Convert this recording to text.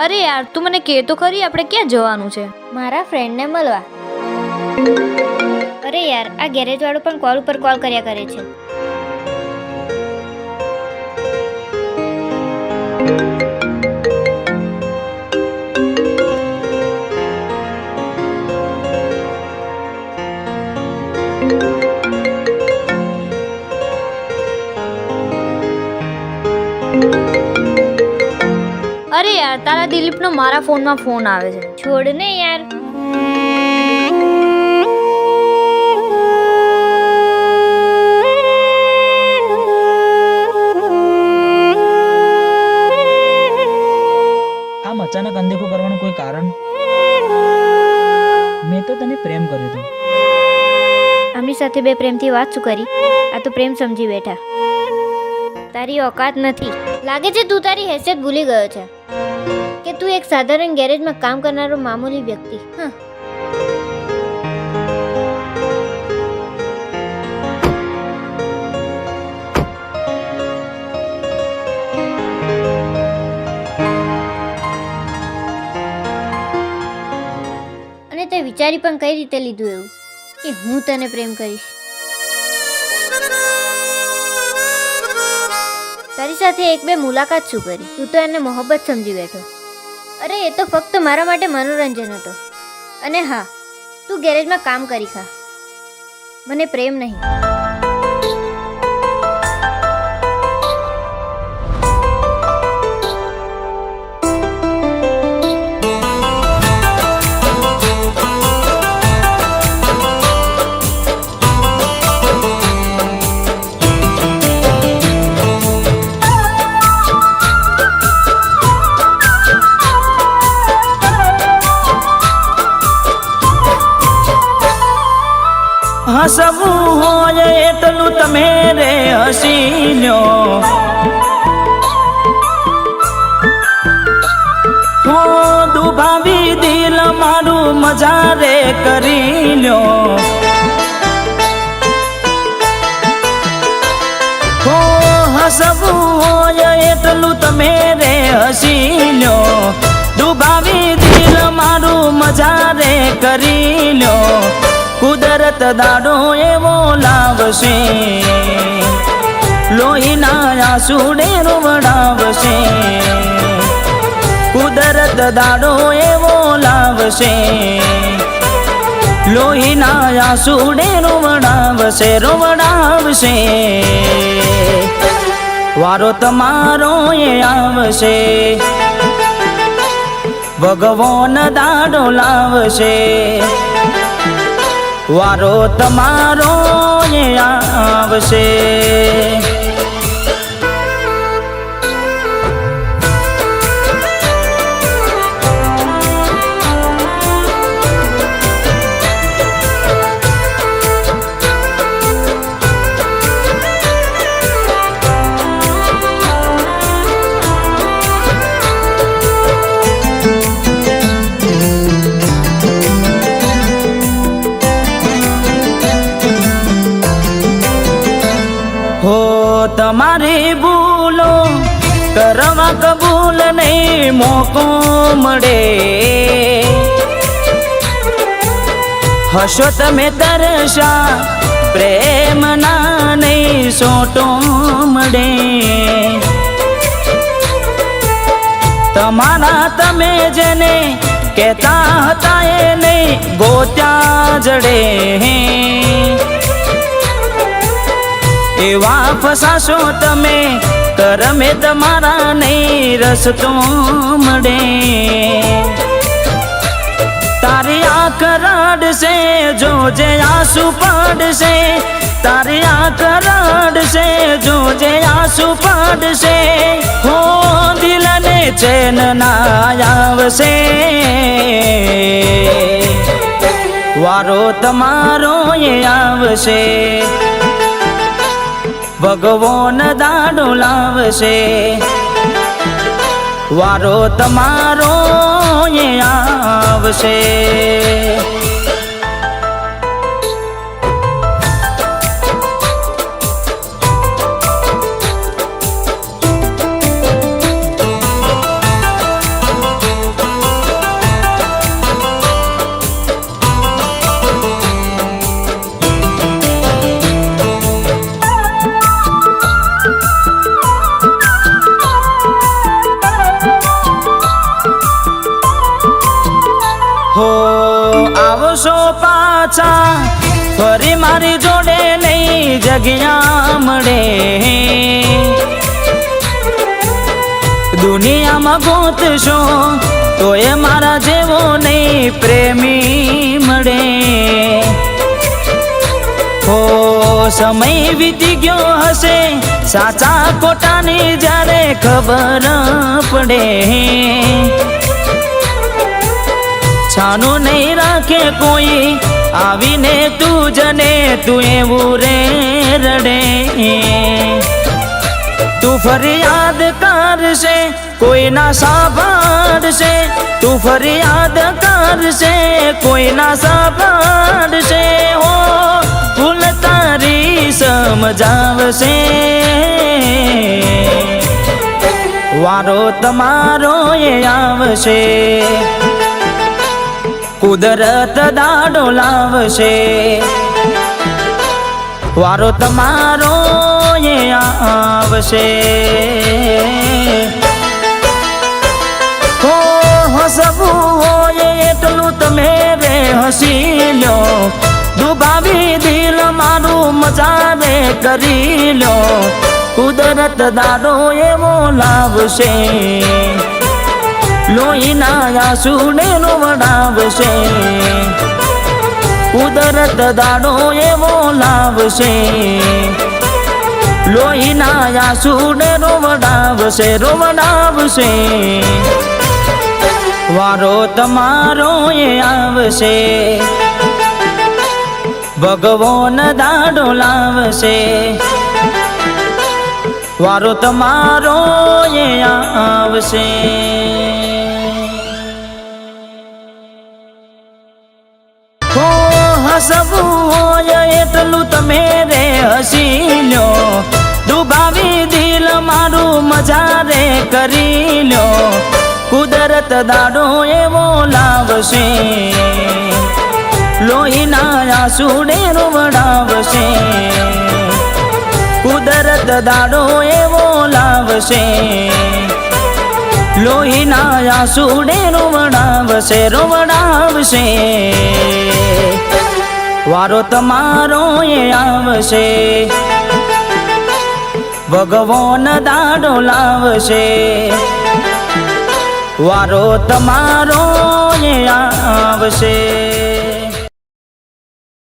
અરે યાર તું મને કહે તો ખરી, આપણે ક્યાં જવાનું છે? મારા ફ્રેન્ડને મળવા. અરે યાર આ ગેરેજ વાળો પણ કોલ ઉપર કોલ કર્યા કરે છે. અરે યાર તારા દિલીપનો મારા ફોનમાં ફોન આવે છે. છોડ ને યાર. આમ અચાનક અનદેખો કરવાનું કોઈ કારણ? મેં તો તને પ્રેમ કર્યો હતો. આમની સાથે બે પ્રેમથી વાત શું કરી? આ તો પ્રેમ સમજી બેઠા. તારી औकात નથી. લાગે છે તું તારી હેસિયત ભૂલી ગયો છે કે તું એક સાધારણ ગેરેજમાં કામ કરનારો મામૂલી વ્યક્તિ. હા. અને તે વિચારી પણ કઈ રીતે લીધું એવું કે હું તને પ્રેમ કરીશ? તારી સાથે એક બે મુલાકાત શું કરી? તું તો એને મોહબ્બત સમજી બેઠો. અરે એ તો ફક્ત મારા માટે મનોરંજન હતો. અને હા, તું ગેરેજમાં કામ કરી ખા, મને પ્રેમ નહીં. હસવું હોય એટલું તમે રે હસી લ્યો. હો દુભાવી દિલ મારું મજા રે કરી લ્યો. હો હસવું હોય એટલું તમે રે હસી લ્યો. દુભાવી દિલ મારું મજા રે કરી લ્યો. કુદરત દાડો એવો લાવશે, લોહીના આંસુડે રોવડાવશે. કુદરત દાડો એવો લાવશે, લોહીના આંસુડે રોવડાવશે રોવડાવશે. વારો તમારો એ આવશે, ભગવાન દાડો લાવશે. વારો તમારો એ આવશે. હો તમારી ભૂલો કરવા કબૂલ નહીં મોકો મળે. હશો તમે તરસા પ્રેમ ના નહીં સોટો મળે. તમારા તમે જેને કહેતા હતા એ નહીં ગોત્યા જડે. એવા ફસાશો તમે કરમે તમારા નહીં રસ્તો મળે. તારી આંખ રડશે જોજે આંસુ પડશે. તારી આંખ રડશે જોજે આંસુ પડશે. હો દિલને ચેન ના આવશે. વારો તમારો એ આવશે, ભગવાન દાડો લાવશે. વારો તમારો એ આવશે. હો આવશો પાછા ફરી મારી જોડે નહીં જગ્યા મળે દુનિયામાં ગોતશો તો એ મારા જેવો નહીં પ્રેમી મળે હો સમય વીતી ગયો હશે સાચા ખોટાની જ્યારે ખબર પડે છાનું નહીં રાખે કોઈ આવીને તું જને તું એવું રે રડે તું ફરિયાદ કરશે કોઈના સાંભળશે તું ફરિયાદ કરશે કોઈના સાંભળશે હો ભૂલ તારી સમજાવશે વારો તમારો એ આવશે કુદરત દાડો લાવશે વારો તમારો એ આવશે હો હસવું હોય એટલું તમે રે હસી લો ડૂબાવી દિલ મારું મજા રે કરી લો કુદરત દાડો એવો લાવશે લોહીના આંસુને રોવડાવશે કુદરત દાડો એવો લાવશે લોહીના આંસુને રોવડાવશે રોવડાવશે વારો તમારો એ આવશે ભગવાન દાડો લાવશે વારો તમારો એ આવશે હસવું હોય એટલું તમે રે હસી લો ડૂબાવી દિલ મારું મજા રે કરી લો કુદરત દાડો એવો લાવશે લોહીના આંસુને રોવડાવશે કુદરત દાડો એવો લાવશે લોહીના આંસુને રોવડાવશે રોવડાવશે વારો તમારો એ આવશે ભગવાન દાડો લાવશે વારો તમારો એ આવશે